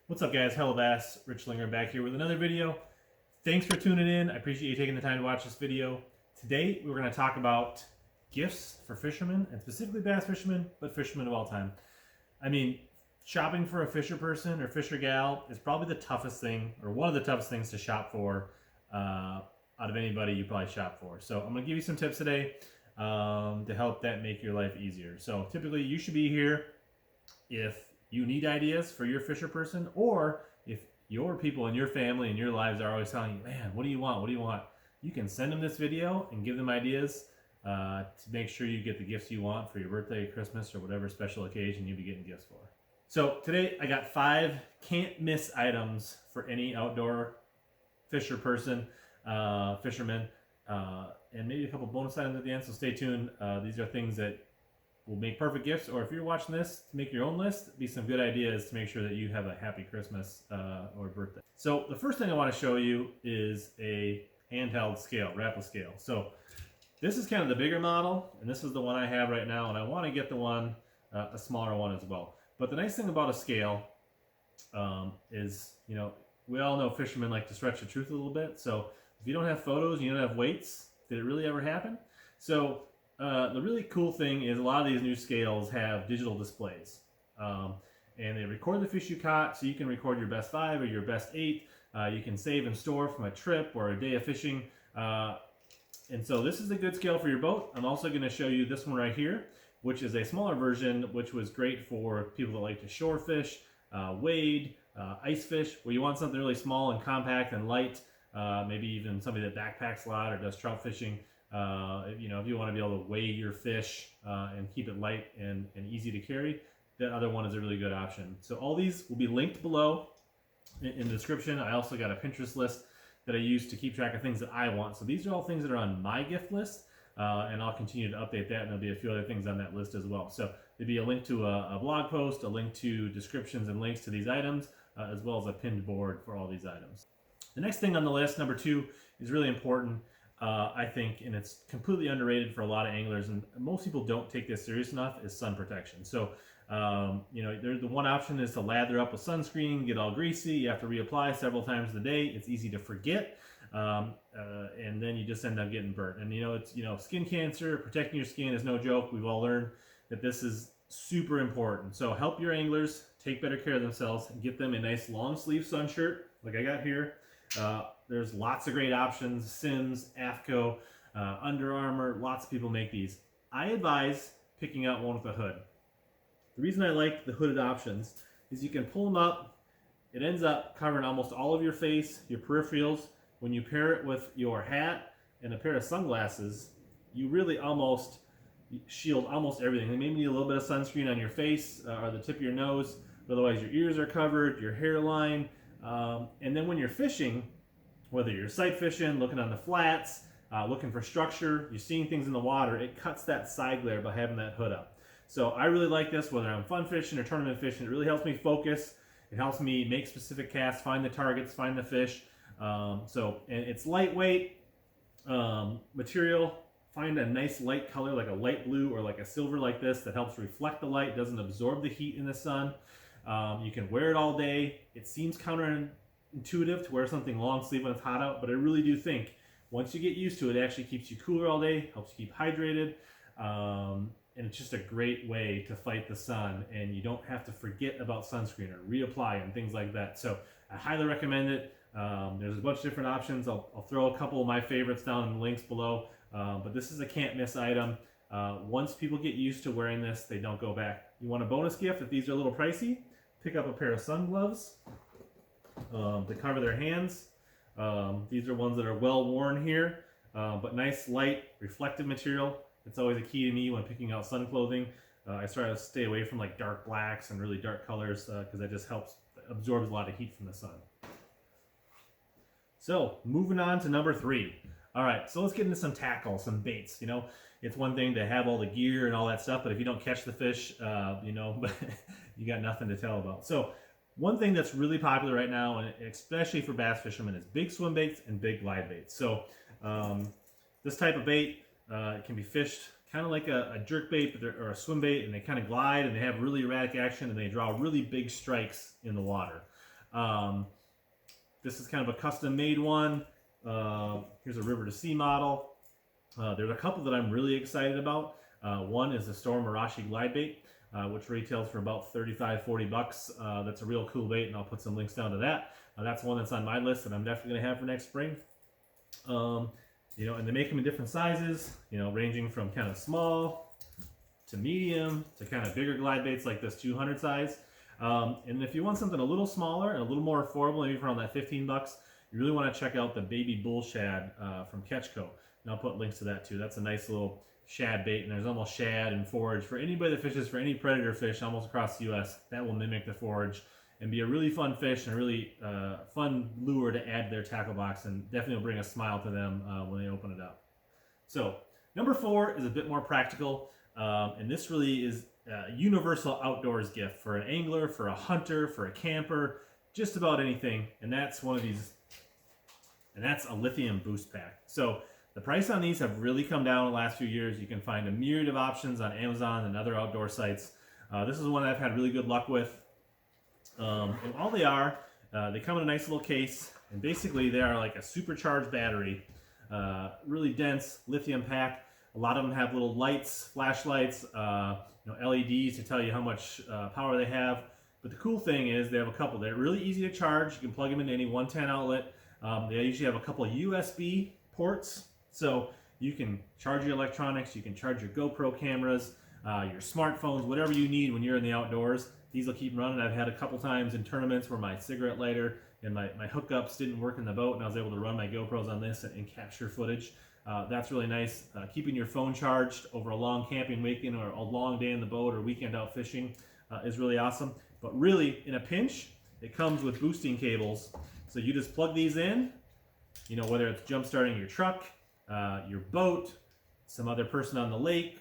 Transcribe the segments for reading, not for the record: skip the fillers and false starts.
What's up, guys? Hello, Bass. Rich Linger back here with another video. Thanks for tuning in. I appreciate you taking the time to watch this video. Today, we're going to talk about gifts for fishermen, and specifically bass fishermen, but fishermen of all time. I mean, shopping for a fisher person or fisher gal is probably the toughest thing, or one of the toughest things to shop for out of anybody you probably shop for. So I'm going to give you some tips today to help that make your life easier. So typically, you should be here if you need ideas for your fisher person, or if your people in your family and your lives are always telling you, man, what do you want? What do you want? You can send them this video and give them ideas to make sure you get the gifts you want for your birthday, Christmas, or whatever special occasion you'll be getting gifts for. So today I got 5 can't miss items for any outdoor fisher person, fisherman, and maybe a couple bonus items at the end, so stay tuned. These are things that will make perfect gifts, or if you're watching this to make your own list, be some good ideas to make sure that you have a happy Christmas or birthday. So the first thing I want to show you is a handheld scale, rapid scale. So this is kind of the bigger model, and this is the one I have right now, and I want to get the one, a smaller one as well. But the nice thing about a scale is, you know, we all know fishermen like to stretch the truth a little bit. So if you don't have photos and you don't have weights, did it really ever happen? So the really cool thing is a lot of these new scales have digital displays, and they record the fish you caught, so you can record your best 5 or your best 8. You can save and store from a trip or a day of fishing, and so this is a good scale for your boat. I'm also going to show you this one right here, which is a smaller version, which was great for people that like to shore fish, wade, ice fish, where you want something really small and compact and light, maybe even somebody that backpacks a lot or does trout fishing. You know, if you want to be able to weigh your fish and keep it light and easy to carry, that other one is a really good option. So all these will be linked below in the description. I also got a Pinterest list that I use to keep track of things that I want. So these are all things that are on my gift list, and I'll continue to update that, and there'll be a few other things on that list as well. So there'll be a link to a blog post, a link to descriptions and links to these items, as well as a pinned board for all these items. The next thing on the list, number 2, is really important. I think, and it's completely underrated for a lot of anglers, and most people don't take this serious enough, is sun protection. So, you know, the one option is to lather up with sunscreen, get all greasy. You have to reapply several times a day. It's easy to forget, and then you just end up getting burnt. And skin cancer, protecting your skin is no joke. We've all learned that this is super important. So help your anglers take better care of themselves and get them a nice long sleeve sun shirt like I got here. There's lots of great options, Sims, AFCO, Under Armour, lots of people make these. I advise picking out one with a hood. The reason I like the hooded options is you can pull them up. It ends up covering almost all of your face, your peripherals. When you pair it with your hat and a pair of sunglasses, you really almost shield almost everything. You maybe need a little bit of sunscreen on your face or the tip of your nose, but otherwise your ears are covered, your hairline. And then when you're fishing, whether you're sight fishing, looking on the flats, looking for structure, you're seeing things in the water, it cuts that side glare by having that hood up. So I really like this, whether I'm fun fishing or tournament fishing. It really helps me focus. It helps me make specific casts, find the targets, find the fish. And it's lightweight material. Find a nice light color like a light blue or like a silver like this that helps reflect the light, doesn't absorb the heat in the sun. You can wear it all day. It seems counterintuitive to wear something long sleeve when it's hot out, but I really do think once you get used to it, it actually keeps you cooler all day, helps you keep hydrated, and it's just a great way to fight the sun, and you don't have to forget about sunscreen or reapply and things like that. So I highly recommend it. There's a bunch of different options. I'll throw a couple of my favorites down in the links below, but this is a can't miss item. Once people get used to wearing this, they don't go back. You want a bonus gift? If these are a little pricey, pick up a pair of sun gloves to cover their hands. These are ones that are well worn here, but nice, light, reflective material. It's always a key to me when picking out sun clothing. I try to stay away from like dark blacks and really dark colors because that just absorbs a lot of heat from the sun. So moving on to number 3. All right, so let's get into some tackle, some baits. You know, it's one thing to have all the gear and all that stuff, but if you don't catch the fish, you know, you got nothing to tell about. So one thing that's really popular right now, and especially for bass fishermen, is big swim baits and big glide baits. So this type of bait it can be fished kind of like a jerk bait or a swim bait, and they kind of glide and they have really erratic action and they draw really big strikes in the water. This is kind of a custom made one. Here's a river to sea model. There's a couple that I'm really excited about. One is the Storm Arashi glide bait, which retails for about 35-40 bucks. That's a real cool bait, and I'll put some links down to that. That's one that's on my list that I'm definitely going to have for next spring. You know, and they make them in different sizes, you know, ranging from kind of small to medium to kind of bigger glide baits like this 200 size. And if you want something a little smaller and a little more affordable, maybe for around that 15 bucks, you really want to check out the Baby Bull Shad from Catchco. And I'll put links to that too. That's a nice little shad bait, and there's almost shad and forage for anybody that fishes for any predator fish almost across the U.S. That will mimic the forage and be a really fun fish and a really fun lure to add to their tackle box, and definitely will bring a smile to them when they open it up. So number 4 is a bit more practical, and this really is a universal outdoors gift for an angler, for a hunter, for a camper, just about anything. And that's one of these, and that's a lithium boost pack. So the price on these have really come down in the last few years. You can find a myriad of options on Amazon and other outdoor sites. This is one that I've had really good luck with. And all they are, they come in a nice little case, and basically they are like a supercharged battery, really dense lithium pack. A lot of them have little lights, flashlights, you know, LEDs to tell you how much power they have. But the cool thing is they have a couple. They're really easy to charge. You can plug them into any 110 outlet. They usually have a couple of USB ports, so you can charge your electronics, you can charge your GoPro cameras, your smartphones, whatever you need when you're in the outdoors. These will keep running. I've had a couple times in tournaments where my cigarette lighter and my hookups didn't work in the boat, and I was able to run my GoPros on this and capture footage. That's really nice. Keeping your phone charged over a long camping weekend or a long day in the boat or weekend out fishing is really awesome. But really, in a pinch, it comes with boosting cables. So you just plug these in, you know, whether it's jump starting your truck, your boat, some other person on the lake.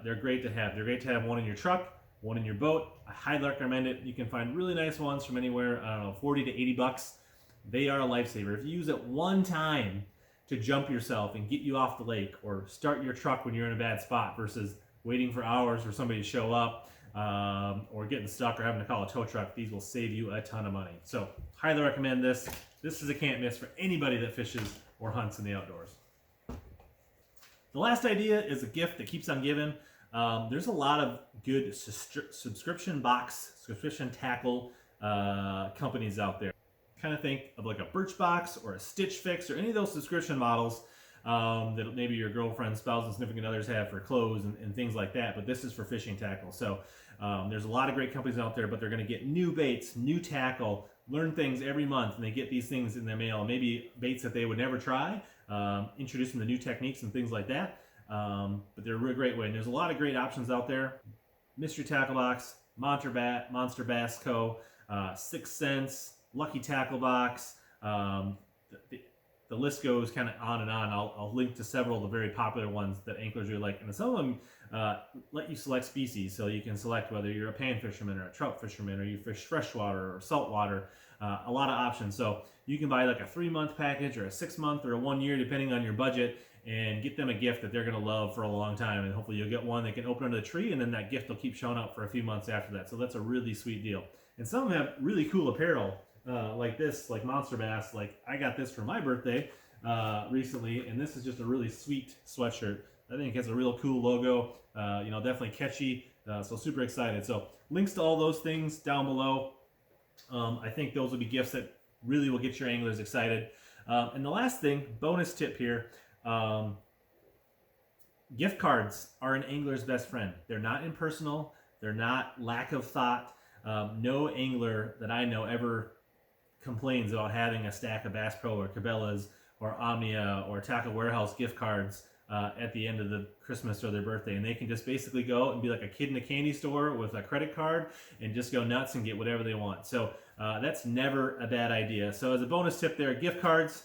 They're great to have. They're great to have one in your truck, one in your boat. I highly recommend it. You can find really nice ones from anywhere, I don't know, 40 to 80 bucks. They are a lifesaver. If you use it one time to jump yourself and get you off the lake, or start your truck when you're in a bad spot versus waiting for hours for somebody to show up, or getting stuck or having to call a tow truck, these will save you a ton of money. So highly recommend this. This is a can't miss for anybody that fishes or hunts in the outdoors. The last idea is a gift that keeps on giving. There's a lot of good subscription tackle companies out there. Kind of think of like a Birchbox or a Stitch Fix or any of those subscription models that maybe your girlfriend, spouse, and significant others have for clothes and things like that. But this is for fishing tackle. So there's a lot of great companies out there, but they're going to get new baits, new tackle, learn things every month, and they get these things in their mail. Maybe baits that they would never try, introduce them to new techniques and things like that. But they're a real great way. And there's a lot of great options out there. Mystery Tackle Box, Monster Bass Co., 6 Sense, Lucky Tackle Box. The list goes kind of on and on. I'll link to several of the very popular ones that anglers really like. And some of them let you select species. So you can select whether you're a pan fisherman or a trout fisherman, or you fish freshwater or saltwater. A lot of options. So you can buy like a 3-month package or a 6-month or a 1 year, depending on your budget, and get them a gift that they're going to love for a long time. And hopefully you'll get one they can open under the tree, and then that gift will keep showing up for a few months after that. So that's a really sweet deal. And some of them have really cool apparel, like this, like Monster Bass. Like I got this for my birthday recently, and this is just a really sweet sweatshirt. I think it has a real cool logo, you know, definitely catchy. So super excited. So links to all those things down below. I think those will be gifts that really will get your anglers excited. And the last thing, bonus tip here, gift cards are an angler's best friend. They're not impersonal. They're not lack of thought. No angler that I know ever complains about having a stack of Bass Pro or Cabela's or Omnia or Tackle Warehouse gift cards at the end of the Christmas or their birthday, and they can just basically go and be like a kid in a candy store with a credit card and just go nuts and get whatever they want. So that's never a bad idea. So as a bonus tip there, gift cards,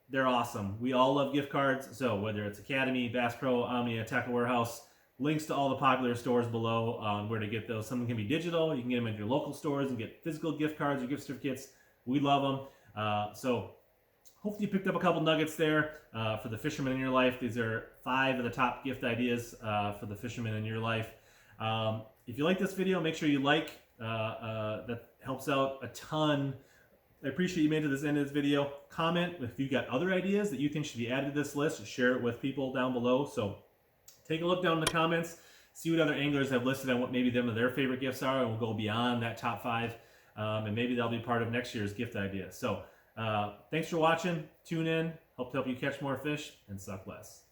they're awesome. We all love gift cards. So whether it's Academy, Bass Pro, Omnia, Tackle Warehouse, links to all the popular stores below on where to get those. Some can be digital. You can get them at your local stores and get physical gift cards or gift certificates. We love them. So hopefully you picked up a couple nuggets there for the fisherman in your life. These are 5 of the top gift ideas for the fisherman in your life. If you like this video, make sure you like helps out a ton. I appreciate you made it to this end of this video. Comment if you've got other ideas that you think should be added to this list. Share it with people down below. So take a look down in the comments, see what other anglers have listed on what maybe their favorite gifts are, and we'll go beyond that top 5. And maybe they'll be part of next year's gift idea. So thanks for watching. Tune in. Hope to help you catch more fish and suck less.